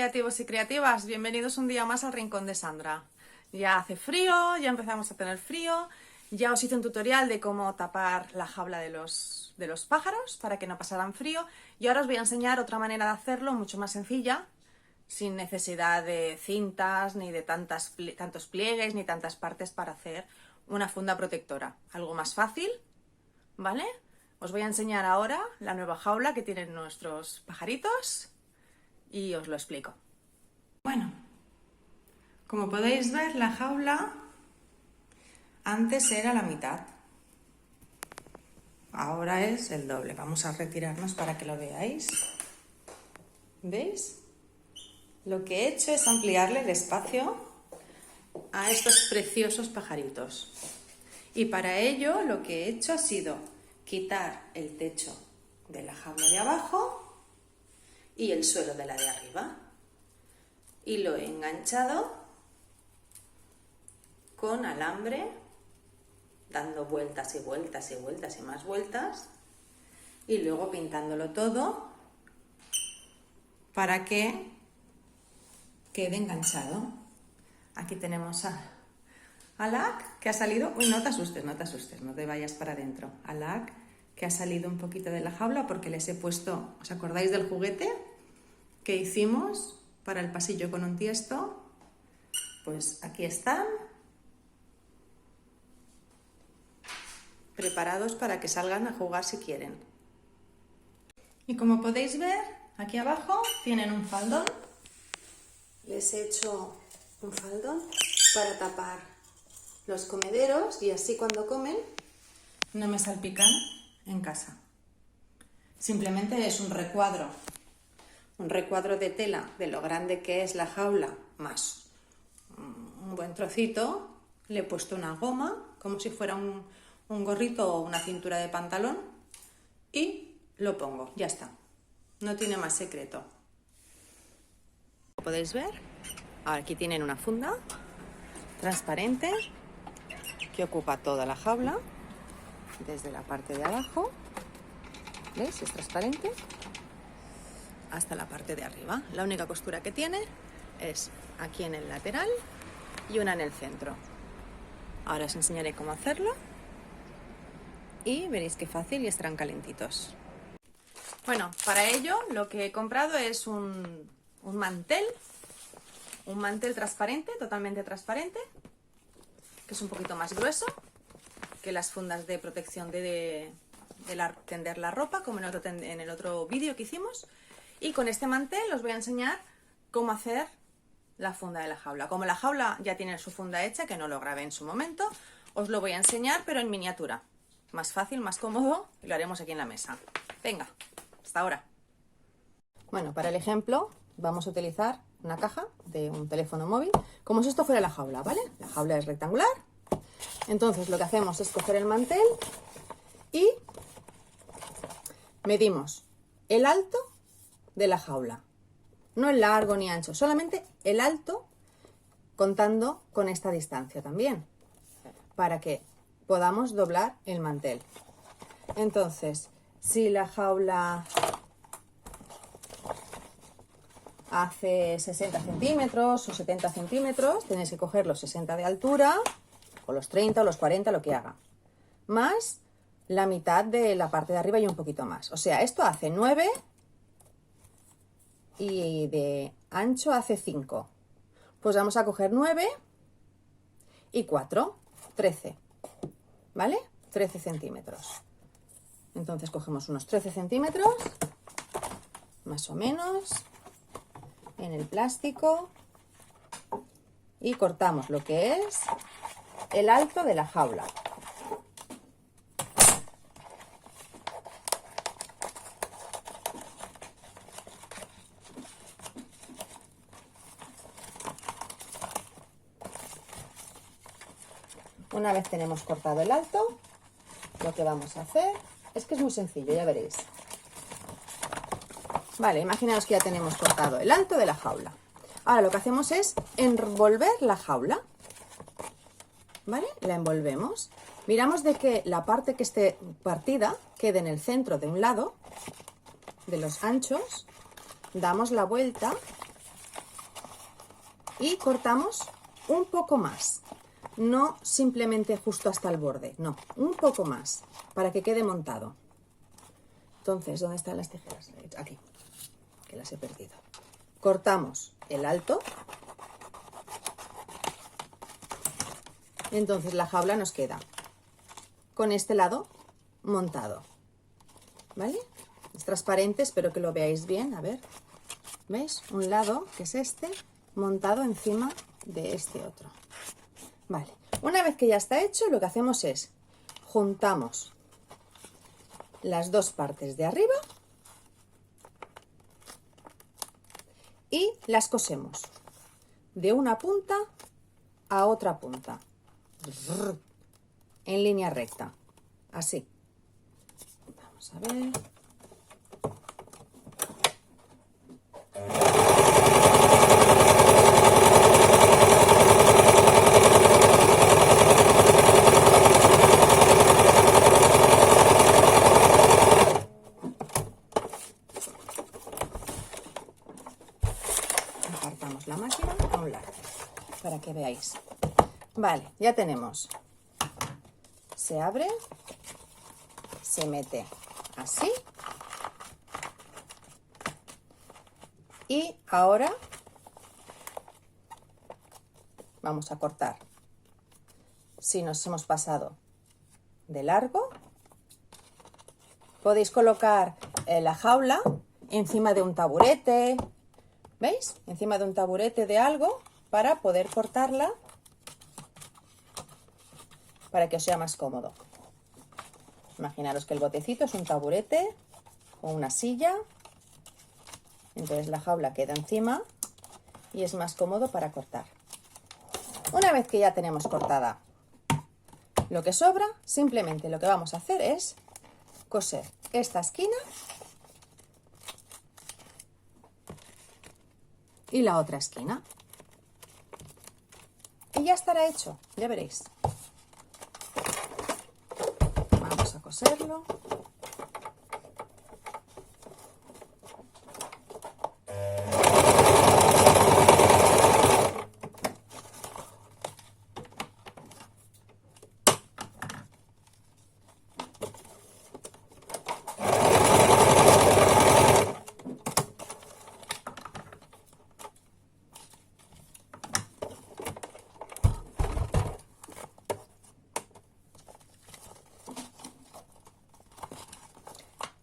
creativos y creativas, bienvenidos un día más al Rincón de Sandra. Ya hace frío, ya empezamos a tener frío, ya os hice un tutorial de cómo tapar la jaula de los pájaros para que no pasaran frío y ahora os voy a enseñar otra manera de hacerlo mucho más sencilla, sin necesidad de cintas, ni de tantos pliegues, ni tantas partes para hacer una funda protectora. Algo más fácil, ¿vale? Os voy a enseñar ahora la nueva jaula que tienen nuestros pajaritos y os lo explico. Bueno, como podéis ver, la jaula antes era la mitad. Ahora es el doble. Vamos a retirarnos para que lo veáis. ¿Veis? Lo que he hecho es ampliarle el espacio a estos preciosos pajaritos. Y para ello lo que he hecho ha sido quitar el techo de la jaula de abajo y el suelo de la de arriba. Y lo he enganchado con alambre, dando vueltas y vueltas y vueltas y más vueltas, y luego pintándolo todo para que quede enganchado. Aquí tenemos a Alak, que ha salido... Uy, no te asustes, no te vayas para adentro. Alak, que ha salido un poquito de la jaula porque les he puesto... ¿Os acordáis del juguete que hicimos para el pasillo con un tiesto? Pues aquí están, preparados para que salgan a jugar si quieren. Y como podéis ver, aquí abajo tienen un faldón. Les he hecho un faldón para tapar los comederos y así cuando comen no me salpican en casa. Simplemente es un recuadro de tela de lo grande que es la jaula, más un buen trocito. Le he puesto una goma, como si fuera un gorrito o una cintura de pantalón, y lo pongo, ya está. No tiene más secreto. Como podéis ver, ahora aquí tienen una funda transparente que ocupa toda la jaula, desde la parte de abajo, ¿veis? Es transparente, hasta la parte de arriba. La única costura que tiene es aquí en el lateral y una en el centro. Ahora os enseñaré cómo hacerlo y veréis qué fácil y estarán calentitos. Bueno, para ello lo que he comprado es un mantel transparente, totalmente transparente, que es un poquito más grueso que las fundas de protección de tender la ropa, como en el otro vídeo que hicimos. Y con este mantel os voy a enseñar cómo hacer la funda de la jaula. Como la jaula ya tiene su funda hecha, que no lo grabé en su momento, os lo voy a enseñar, pero en miniatura. Más fácil, más cómodo, y lo haremos aquí en la mesa. Venga, hasta ahora. Bueno, para el ejemplo vamos a utilizar una caja de un teléfono móvil, como si esto fuera la jaula, ¿vale? La jaula es rectangular. Entonces lo que hacemos es coger el mantel y medimos el alto de la jaula. No el largo ni ancho, solamente el alto, contando con esta distancia también, para que podamos doblar el mantel. Entonces, si la jaula hace 60 centímetros o 70 centímetros, tenéis que coger los 60 de altura, o los 30 o los 40, lo que haga, más la mitad de la parte de arriba y un poquito más. O sea, esto hace 9 y de ancho hace 5. Pues vamos a coger 9 y 4, 13, ¿vale? 13 centímetros. Entonces cogemos unos 13 centímetros, más o menos, en el plástico y cortamos lo que es el alto de la jaula. Una vez tenemos cortado el alto, lo que vamos a hacer es que es muy sencillo, ya veréis. Vale, imaginaos que ya tenemos cortado el alto de la jaula. Ahora lo que hacemos es envolver la jaula, ¿vale? La envolvemos. Miramos de que la parte que esté partida quede en el centro de un lado, de los anchos. Damos la vuelta y cortamos un poco más. No simplemente justo hasta el borde, no, un poco más, para que quede montado. Entonces, ¿dónde están las tijeras? Aquí, que las he perdido. Cortamos el alto. Entonces la jaula nos queda con este lado montado, ¿vale? Es transparente, espero que lo veáis bien, a ver. ¿Veis? Un lado, que es este, montado encima de este otro. Vale, una vez que ya está hecho, lo que hacemos es juntamos las dos partes de arriba y las cosemos de una punta a otra punta en línea recta, así. Vamos a ver. Apartamos la máquina a un lado para que veáis. Vale, ya tenemos. Se abre, se mete así. Y ahora vamos a cortar. Si nos hemos pasado de largo, podéis colocar la jaula encima de un taburete, ¿veis? Encima de un taburete de algo para poder cortarla, para que os sea más cómodo. Imaginaros que el botecito es un taburete o una silla, entonces la jaula queda encima y es más cómodo para cortar. Una vez que ya tenemos cortada lo que sobra, simplemente lo que vamos a hacer es coser esta esquina y la otra esquina. Y ya estará hecho, ya veréis. Vamos a coserlo.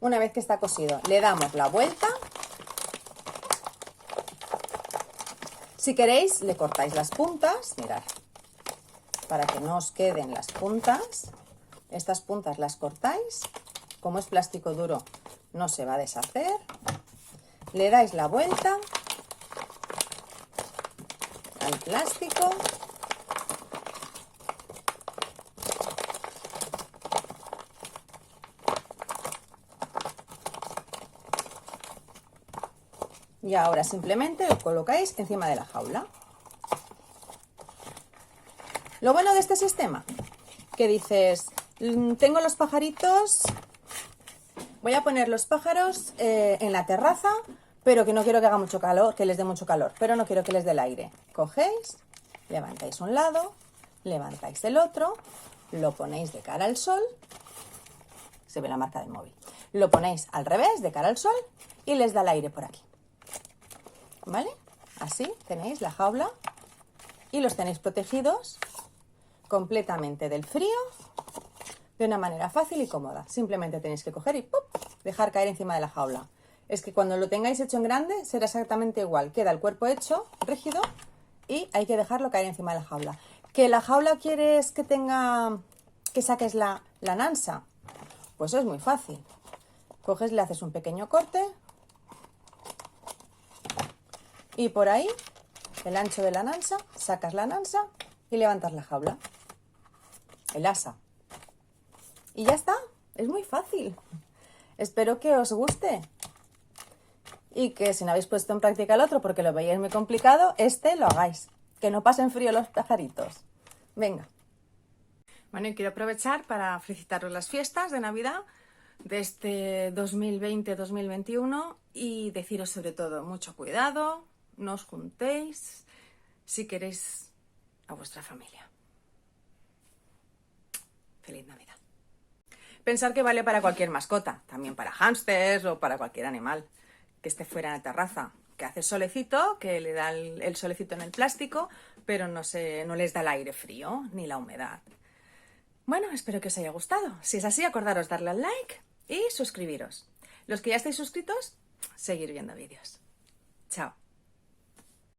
Una vez que está cosido, le damos la vuelta. Si queréis, le cortáis las puntas, mirad, para que no os queden las puntas. Estas puntas las cortáis. Como es plástico duro, no se va a deshacer. Le dais la vuelta al plástico. Y ahora simplemente lo colocáis encima de la jaula. Lo bueno de este sistema, que dices, tengo los pajaritos, voy a poner los pájaros en la terraza, pero que no quiero que haga mucho calor, que les dé mucho calor, pero no quiero que les dé el aire. Cogéis, levantáis un lado, levantáis el otro, lo ponéis de cara al sol, se ve la marca del móvil, lo ponéis al revés, de cara al sol, y les da el aire por aquí. ¿Vale? Así tenéis la jaula y los tenéis protegidos completamente del frío de una manera fácil y cómoda. Simplemente tenéis que coger y ¡pum!, dejar caer encima de la jaula. Es que cuando lo tengáis hecho en grande será exactamente igual. Queda el cuerpo hecho, rígido, y hay que dejarlo caer encima de la jaula. ¿Que la jaula quieres que tenga, que saques la nansa? Pues es muy fácil. Coges, le haces un pequeño corte y por ahí, el ancho de la nansa, sacas la nansa y levantas la jaula, el asa. Y ya está, es muy fácil. Espero que os guste. Y que si no habéis puesto en práctica el otro porque lo veíais muy complicado, este lo hagáis. Que no pasen frío los pajaritos. Venga. Bueno, y quiero aprovechar para felicitaros las fiestas de Navidad de este 2020-2021 y deciros sobre todo mucho cuidado, no os juntéis, si queréis a vuestra familia. Feliz Navidad. Pensar que vale para cualquier mascota, también para hámsters o para cualquier animal que esté fuera en la terraza, que hace solecito, que le da el solecito en el plástico, pero no les da el aire frío ni la humedad. Bueno, espero que os haya gustado. Si es así, acordaros darle al like y suscribiros. Los que ya estáis suscritos, seguir viendo vídeos. Chao.